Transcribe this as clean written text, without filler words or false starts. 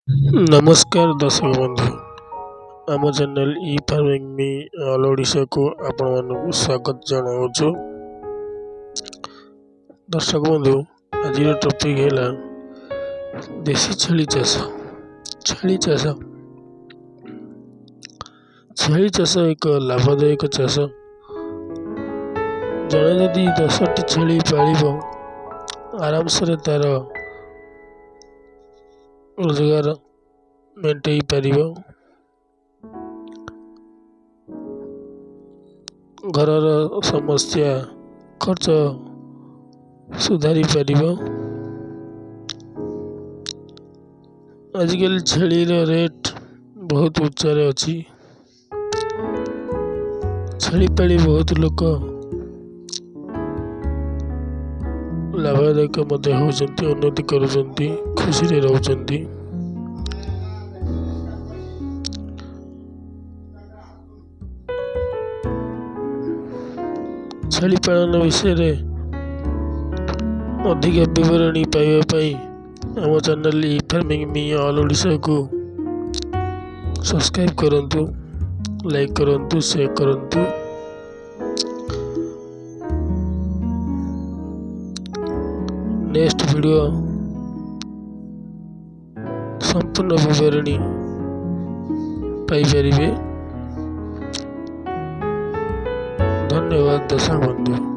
नमस्कार दर्शक बंधु आम चैनल ई फार्मिंग मी ऑल ओडिशा को आपण मानक स्वागत जनाऊँ। दर्शक बंधु आज टॉपिक है देसी छेली चाष। छेली चाष एक लाभदायक चाष। जड़े जदि 10टी छेली पाल आराम से तार रोजगार मेंटेई पार। घरर समस्या खर्च सुधारी पार। आजिकल छेली रेट बहुत उच्चारे अच्छी। छेली पाली बहुत लोक लाभदायक होती, उन्नति करुँच, खुशी रे रहउछंती। छेली पालन विषय अधिक विवरणी पाइबापी आम चैनल ई फार्मिंग मी ऑल ओडिशा को सब्सक्राइब करंतु, लाइक करंतु, शेयर करंतु। नेक्स्ट वीडियो संपूर्ण विवरणी पाइपर। धन्यवाद दर्शक बंधु।